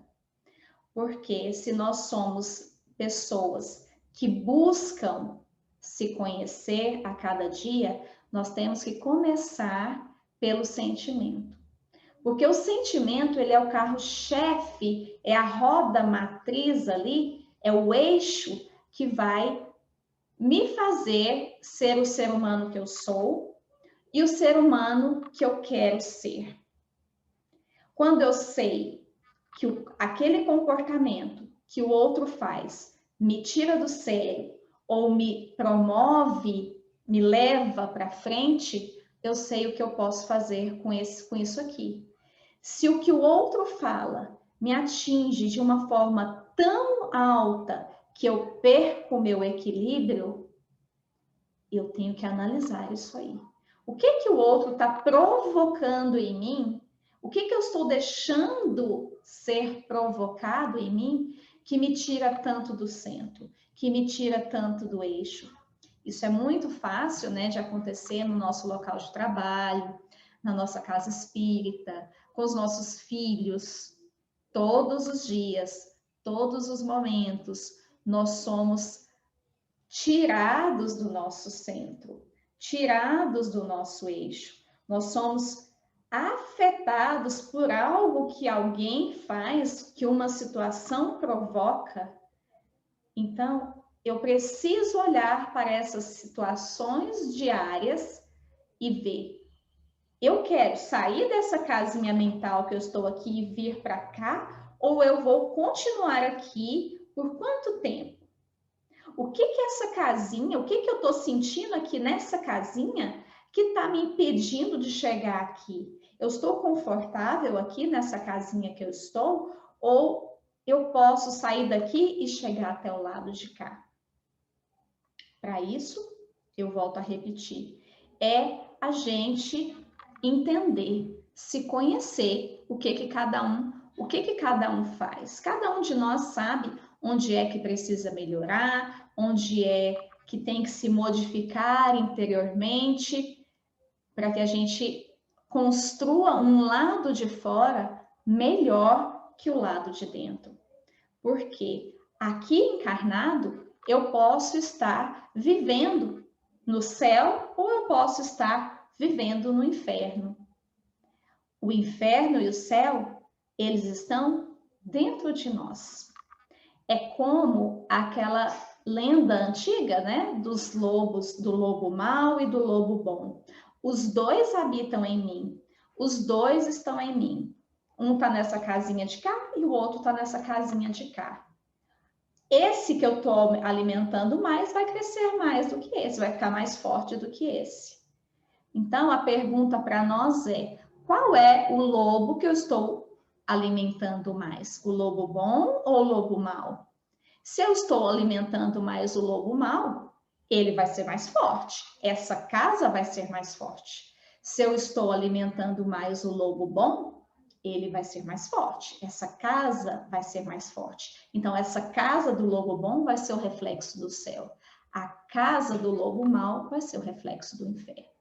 Porque se nós somos pessoas que buscam se conhecer a cada dia, nós temos que começar pelo sentimento. Porque o sentimento, ele é o carro-chefe, é a roda matriz ali, é o eixo que vai me fazer ser o ser humano que eu sou e o ser humano que eu quero ser. Quando eu sei que aquele comportamento que o outro faz me tira do sério ou me promove, me leva para frente, eu sei o que eu posso fazer com isso aqui. Se o que o outro fala me atinge de uma forma tão alta que eu perco o meu equilíbrio, eu tenho que analisar isso aí. O que o outro está provocando em mim? O que eu estou deixando ser provocado em mim que me tira tanto do centro, que me tira tanto do eixo? Isso é muito fácil, né, de acontecer no nosso local de trabalho, na nossa casa espírita, com os nossos filhos. Todos os dias, todos os momentos, nós somos tirados do nosso centro, tirados do nosso eixo. Nós somos afetados por algo que alguém faz, que uma situação provoca. Então, eu preciso olhar para essas situações diárias e ver. Eu quero sair dessa casinha mental que eu estou aqui e vir para cá, ou eu vou continuar aqui por quanto tempo? O que é essa casinha, o que eu estou sentindo aqui nessa casinha que está me impedindo de chegar aqui? Eu estou confortável aqui nessa casinha que eu estou, ou eu posso sair daqui e chegar até o lado de cá? Para isso, eu volto a repetir, é a gente entender, se conhecer o que cada um faz. Cada um de nós sabe onde é que precisa melhorar, onde é que tem que se modificar interiormente, para que a gente construa um lado de fora melhor que o lado de dentro. Porque aqui encarnado, eu posso estar vivendo no céu ou eu posso estar vivendo no inferno. O inferno e o céu, eles estão dentro de nós. É como aquela lenda antiga, né, dos lobos, do lobo mau e do lobo bom. Os dois habitam em mim, os dois estão em mim. Um está nessa casinha de cá e o outro está nessa casinha de cá. Esse que eu estou alimentando mais vai crescer mais do que esse, vai ficar mais forte do que esse. Então, a pergunta para nós é, qual é o lobo que eu estou alimentando mais? O lobo bom ou o lobo mau? Se eu estou alimentando mais o lobo mau, ele vai ser mais forte. Essa casa vai ser mais forte. Se eu estou alimentando mais o lobo bom, ele vai ser mais forte. Essa casa vai ser mais forte. Então, essa casa do lobo bom vai ser o reflexo do céu. A casa do lobo mau vai ser o reflexo do inferno.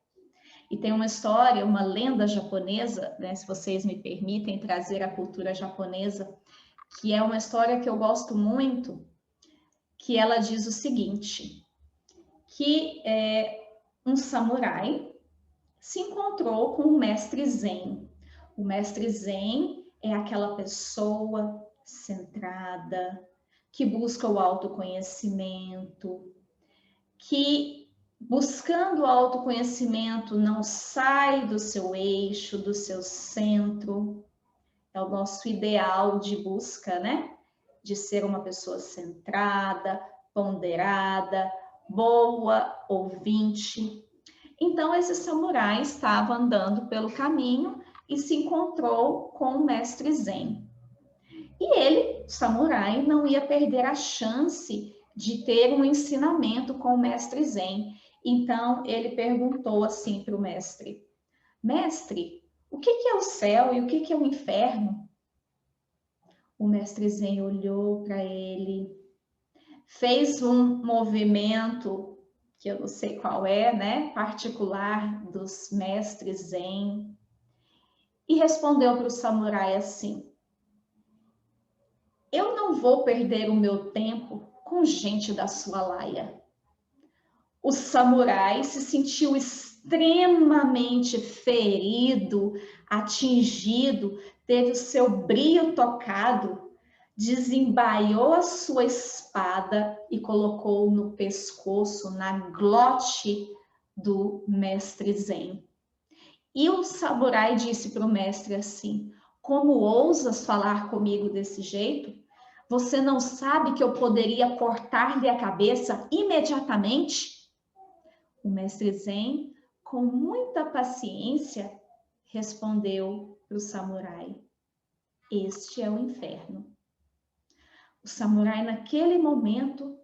E tem uma história, uma lenda japonesa, né, se vocês me permitem trazer a cultura japonesa, que é uma história que eu gosto muito, que ela diz o seguinte, que um samurai se encontrou com um mestre zen. O mestre zen é aquela pessoa centrada, que busca o autoconhecimento, que buscando o autoconhecimento não sai do seu eixo, do seu centro. É o nosso ideal de busca, né? De ser uma pessoa centrada, ponderada, boa ouvinte. Então, esse samurai estava andando pelo caminho e se encontrou com o mestre zen. E ele, samurai, não ia perder a chance de ter um ensinamento com o mestre zen. Então, ele perguntou assim para o mestre, mestre, o que é o céu e o que é o inferno? O mestre zen olhou para ele, fez um movimento, que eu não sei qual é, né, particular dos mestres zen, e respondeu para o samurai assim, eu não vou perder o meu tempo com gente da sua laia. O samurai se sentiu extremamente ferido, atingido, teve o seu brio tocado, desembaiou a sua espada e colocou no pescoço, na glote do mestre zen. E o samurai disse para o mestre assim, como ousas falar comigo desse jeito? Você não sabe que eu poderia cortar-lhe a cabeça imediatamente? O mestre zen, com muita paciência, respondeu para o samurai, este é o inferno. O samurai, naquele momento,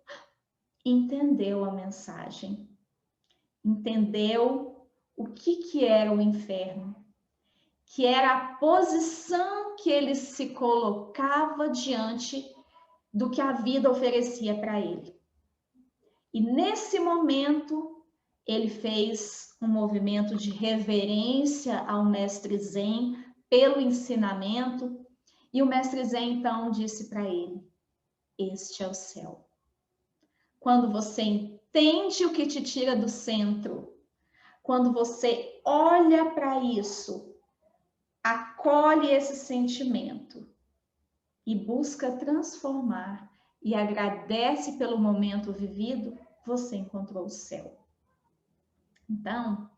entendeu a mensagem, entendeu o que era o inferno, que era a posição que ele se colocava diante do que a vida oferecia para ele. E nesse momento, ele fez um movimento de reverência ao mestre zen pelo ensinamento, e o mestre zen então disse para ele, este é o céu. Quando você entende o que te tira do centro, quando você olha para isso, acolhe esse sentimento e busca transformar e agradece pelo momento vivido, você encontrou o céu. Então,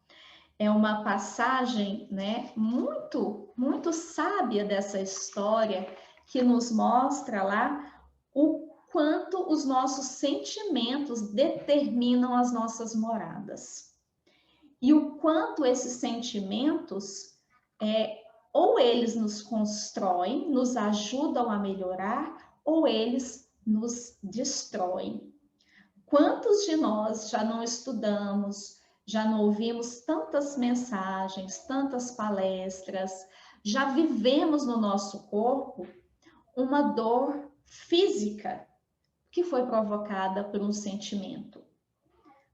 é uma passagem, né, muito sábia dessa história que nos mostra lá o quanto os nossos sentimentos determinam as nossas moradas. E o quanto esses sentimentos, ou eles nos constroem, nos ajudam a melhorar, ou eles nos destroem. Quantos de nós já não estudamos, já não ouvimos tantas mensagens, tantas palestras, já vivemos no nosso corpo uma dor física que foi provocada por um sentimento?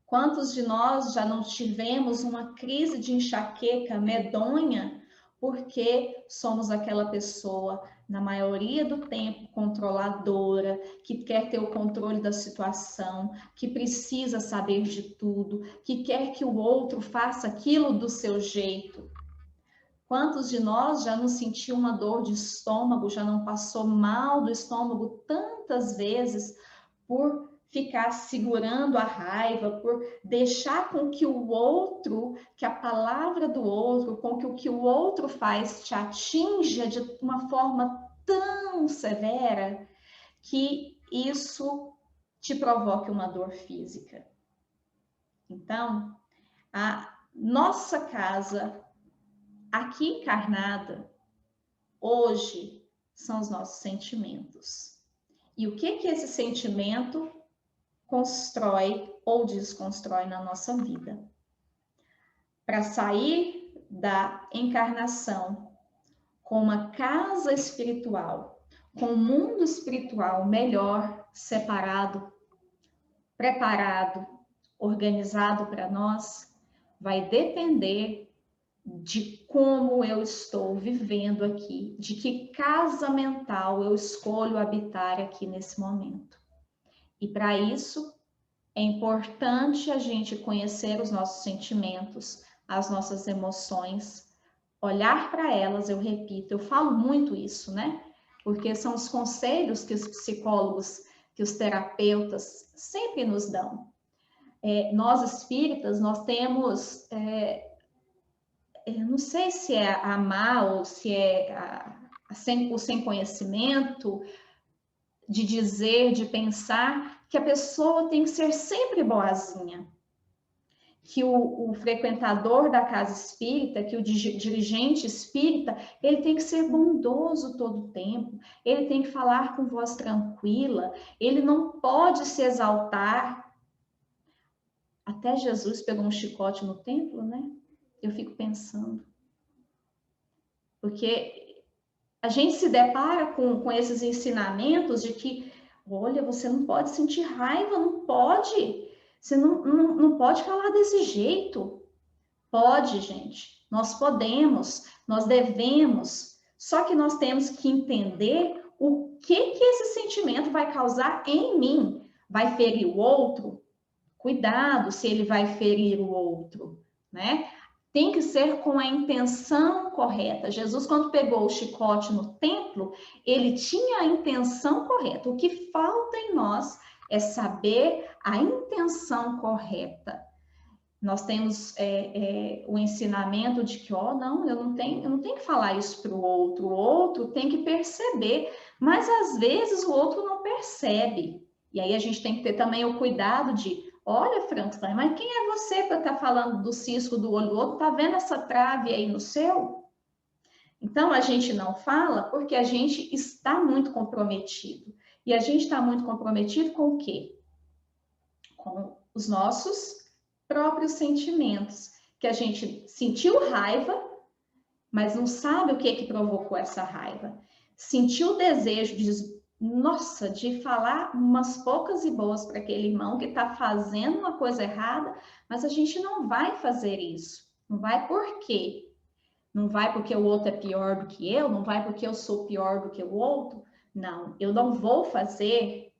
Quantos de nós já não tivemos uma crise de enxaqueca medonha porque somos aquela pessoa, na maioria do tempo, controladora, que quer ter o controle da situação, que precisa saber de tudo, que quer que o outro faça aquilo do seu jeito? Quantos de nós já não sentiu uma dor de estômago, já não passou mal do estômago tantas vezes por ficar segurando a raiva, por deixar com que o outro, que a palavra do outro, com que o que o outro faz te atinja de uma forma tão severa que isso te provoque uma dor física? Então, a nossa casa aqui encarnada, hoje, são os nossos sentimentos. E o que esse sentimento constrói ou desconstrói na nossa vida. Para sair da encarnação com uma casa espiritual, com um mundo espiritual melhor, separado, preparado, organizado para nós, vai depender de como eu estou vivendo aqui, de que casa mental eu escolho habitar aqui nesse momento. E para isso, é importante a gente conhecer os nossos sentimentos, as nossas emoções, olhar para elas, eu repito, eu falo muito isso, né? Porque são os conselhos que os psicólogos, que os terapeutas sempre nos dão. Nós espíritas, nós temos, não sei se é a má ou se é o sem conhecimento, de dizer, de pensar que a pessoa tem que ser sempre boazinha. Que o frequentador da casa espírita, que o dirigente espírita, ele tem que ser bondoso todo o tempo, ele tem que falar com voz tranquila, ele não pode se exaltar. Até Jesus pegou um chicote no templo, né? Eu fico pensando. Porque a gente se depara com esses ensinamentos de que, olha, você não pode sentir raiva, não pode. Você não pode falar desse jeito. Pode, gente. Nós podemos, nós devemos. Só que nós temos que entender o que esse sentimento vai causar em mim. Vai ferir o outro? Cuidado se ele vai ferir o outro, né? Tem que ser com a intenção correta. Jesus, quando pegou o chicote no templo, ele tinha a intenção correta. O que falta em nós é saber a intenção correta. Nós temos o ensinamento de que, não, eu não tenho que falar isso para o outro tem que perceber, mas às vezes o outro não percebe. E aí a gente tem que ter também o cuidado de, olha, Frankenstein, mas quem é você para estar falando do cisco do olho do outro? Tá vendo essa trave aí no seu? Então a gente não fala porque a gente está muito comprometido. E a gente está muito comprometido com o quê? Com os nossos próprios sentimentos. Que a gente sentiu raiva, mas não sabe o que provocou essa raiva. Sentiu o desejo de falar umas poucas e boas para aquele irmão que está fazendo uma coisa errada, mas a gente não vai fazer isso. Não vai por quê? Não vai porque o outro é pior do que eu, não vai porque eu sou pior do que o outro. Não, eu não vou fazer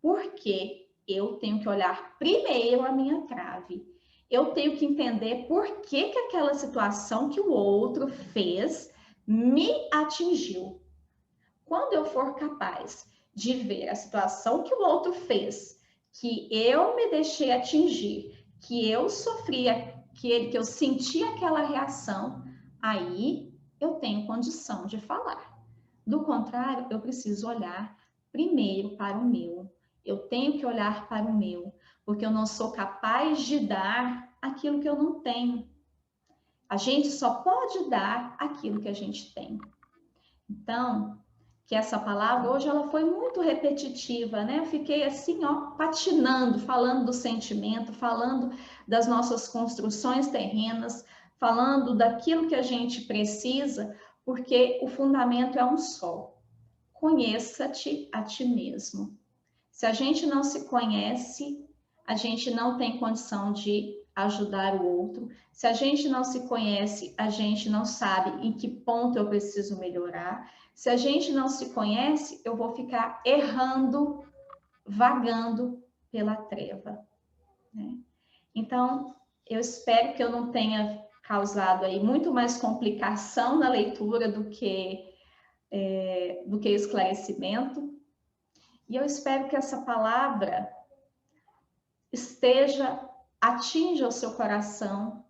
porque eu tenho que olhar primeiro a minha trave. Eu tenho que entender por que aquela situação que o outro fez me atingiu. Quando eu for capaz de ver a situação que o outro fez, que eu me deixei atingir, que eu sofri, que eu senti aquela reação, aí eu tenho condição de falar. Do contrário, eu preciso olhar primeiro para o meu. Eu tenho que olhar para o meu, porque eu não sou capaz de dar aquilo que eu não tenho. A gente só pode dar aquilo que a gente tem. Então, que essa palavra hoje ela foi muito repetitiva, né? Eu fiquei assim, patinando, falando do sentimento, falando das nossas construções terrenas, falando daquilo que a gente precisa, porque o fundamento é um só. Conheça-te a ti mesmo. Se a gente não se conhece, a gente não tem condição de ajudar o outro. Se a gente não se conhece, a gente não sabe em que ponto eu preciso melhorar. Se a gente não se conhece, eu vou ficar errando, vagando pela treva, né? Então, eu espero que eu não tenha causado aí muito mais complicação na leitura do que esclarecimento. E eu espero que essa palavra atinja o seu coração,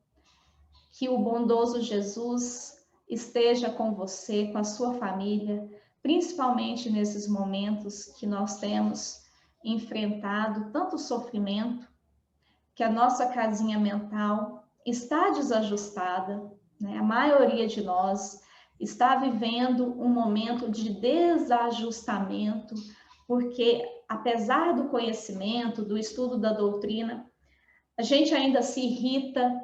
que o bondoso Jesus esteja com você, com a sua família, principalmente nesses momentos que nós temos enfrentado tanto sofrimento, que a nossa casinha mental está desajustada, né? A maioria de nós está vivendo um momento de desajustamento, porque apesar do conhecimento, do estudo da doutrina, a gente ainda se irrita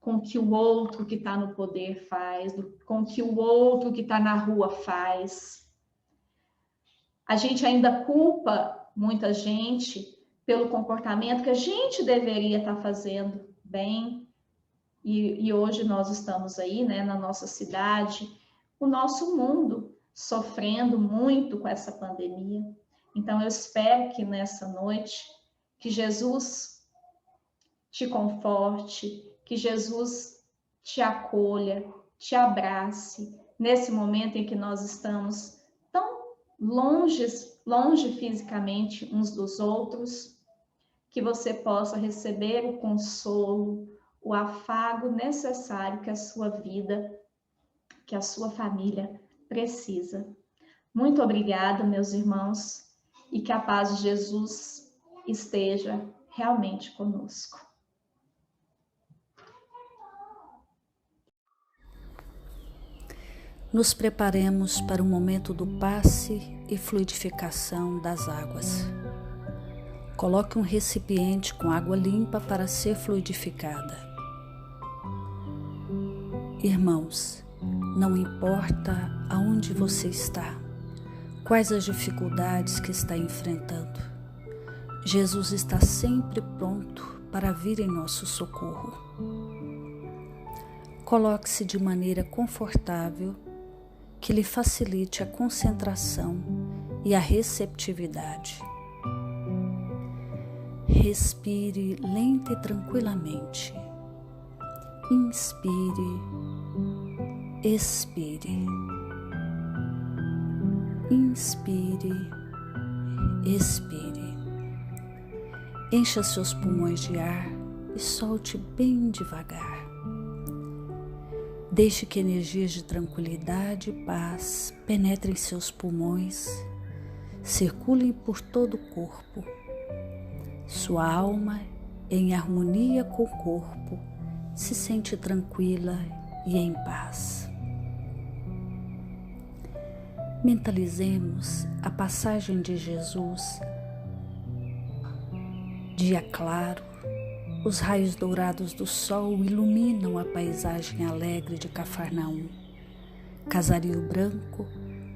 com o que o outro que está no poder faz, com o que o outro que está na rua faz. A gente ainda culpa muita gente pelo comportamento que a gente deveria estar fazendo bem. E hoje nós estamos aí, né, na nossa cidade, o nosso mundo sofrendo muito com essa pandemia. Então, eu espero que nessa noite, que Jesus te conforte, que Jesus te acolha, te abrace, nesse momento em que nós estamos tão longe fisicamente uns dos outros, que você possa receber o consolo, o afago necessário que a sua vida, que a sua família precisa. Muito obrigada, meus irmãos, e que a paz de Jesus esteja realmente conosco. Nos preparemos para o momento do passe e fluidificação das águas. Coloque um recipiente com água limpa para ser fluidificada. Irmãos, não importa aonde você está, quais as dificuldades que está enfrentando, Jesus está sempre pronto para vir em nosso socorro. Coloque-se de maneira confortável, que lhe facilite a concentração e a receptividade. Respire lenta e tranquilamente. Inspire, expire. Inspire, expire. Encha seus pulmões de ar e solte bem devagar. Deixe que energias de tranquilidade e paz penetrem seus pulmões, circulem por todo o corpo. Sua alma, em harmonia com o corpo, se sente tranquila e em paz. Mentalizemos a passagem de Jesus. Dia claro, os raios dourados do sol iluminam a paisagem alegre de Cafarnaum. Casario branco,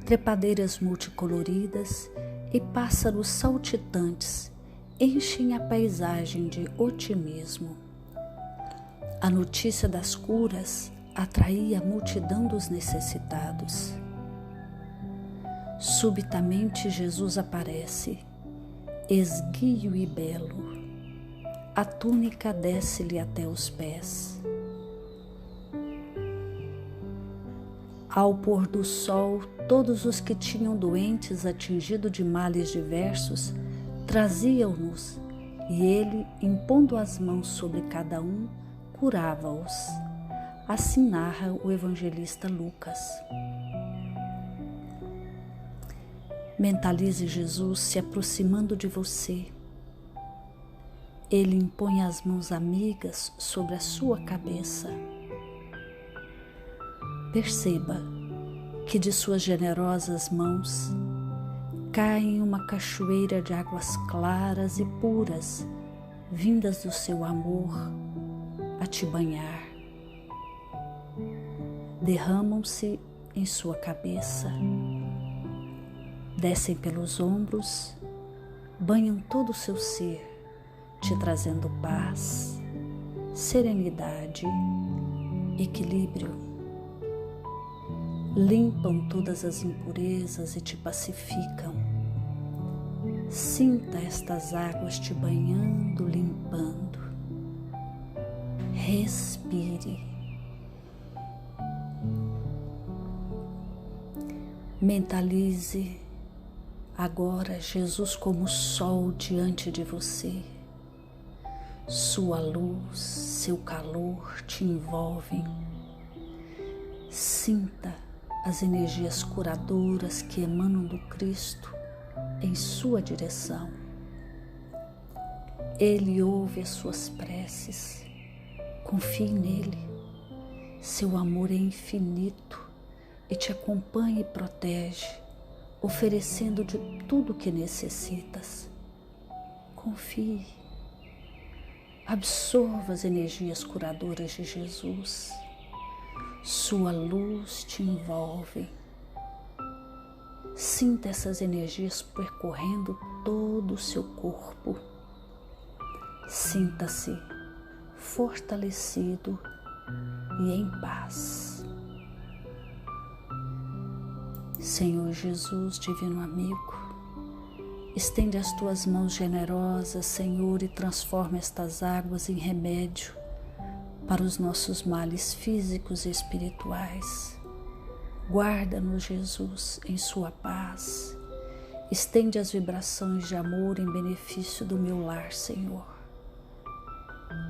trepadeiras multicoloridas e pássaros saltitantes enchem a paisagem de otimismo. A notícia das curas atraía a multidão dos necessitados. Subitamente Jesus aparece, esguio e belo. A túnica desce-lhe até os pés. Ao pôr do sol, todos os que tinham doentes atingidos de males diversos traziam-nos, e ele, impondo as mãos sobre cada um, curava-os. Assim narra o evangelista Lucas. Mentalize Jesus se aproximando de você. Ele impõe as mãos amigas sobre a sua cabeça. Perceba que de suas generosas mãos cai uma cachoeira de águas claras e puras, vindas do seu amor a te banhar. Derramam-se em sua cabeça, descem pelos ombros, banham todo o seu ser, te trazendo paz, serenidade, equilíbrio. Limpam todas as impurezas e te pacificam. Sinta estas águas te banhando, limpando. Respire. Mentalize agora Jesus como sol diante de você. Sua luz, seu calor te envolvem. Sinta as energias curadoras que emanam do Cristo em sua direção. Ele ouve as suas preces. Confie nele. Seu amor é infinito e te acompanha e protege oferecendo de tudo que necessitas. Confie. Absorva as energias curadoras de Jesus. Sua luz te envolve. Sinta essas energias percorrendo todo o seu corpo. Sinta-se fortalecido e em paz. Senhor Jesus, divino amigo, estende as tuas mãos generosas, Senhor, e transforma estas águas em remédio para os nossos males físicos e espirituais. Guarda-nos, Jesus, em sua paz. Estende as vibrações de amor em benefício do meu lar, Senhor.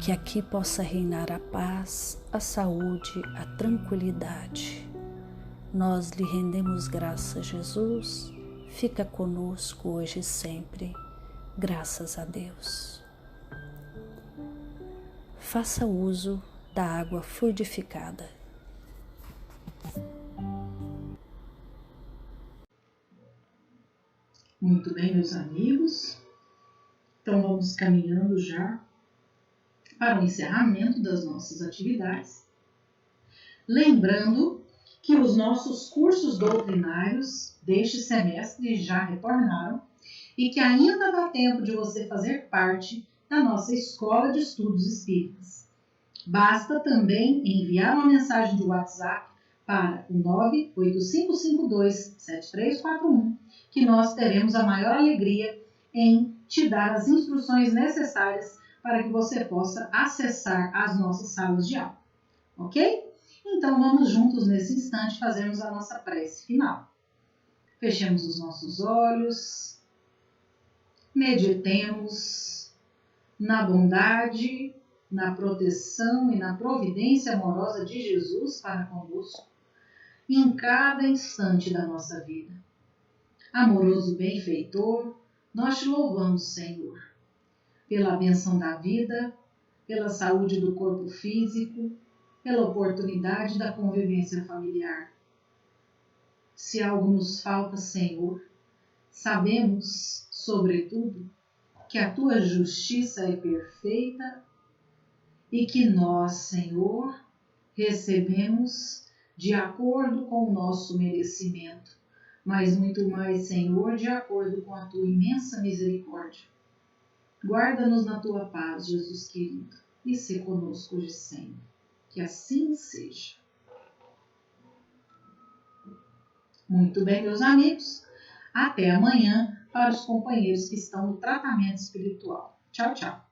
Que aqui possa reinar a paz, a saúde, a tranquilidade. Nós lhe rendemos graças, Jesus. Fica conosco hoje e sempre. Graças a Deus. Faça uso da água fluidificada. Muito bem, meus amigos. Então vamos caminhando já para o encerramento das nossas atividades. Lembrando que os nossos cursos doutrinários deste semestre já retornaram e que ainda dá tempo de você fazer parte da nossa Escola de Estudos Espíritas. Basta também enviar uma mensagem de WhatsApp para o 98552-7341, que nós teremos a maior alegria em te dar as instruções necessárias para que você possa acessar as nossas salas de aula, ok? Então vamos juntos nesse instante fazermos a nossa prece final. Fechemos os nossos olhos, meditemos na bondade, na proteção e na providência amorosa de Jesus para conosco em cada instante da nossa vida. Amoroso benfeitor, nós te louvamos, Senhor, pela bênção da vida, pela saúde do corpo físico, pela oportunidade da convivência familiar. Se algo nos falta, Senhor, sabemos, sobretudo, que a tua justiça é perfeita e que nós, Senhor, recebemos de acordo com o nosso merecimento, mas muito mais, Senhor, de acordo com a tua imensa misericórdia. Guarda-nos na tua paz, Jesus querido, e se conosco hoje sempre. Que assim seja. Muito bem, meus amigos. Até amanhã para os companheiros que estão no tratamento espiritual. Tchau, tchau.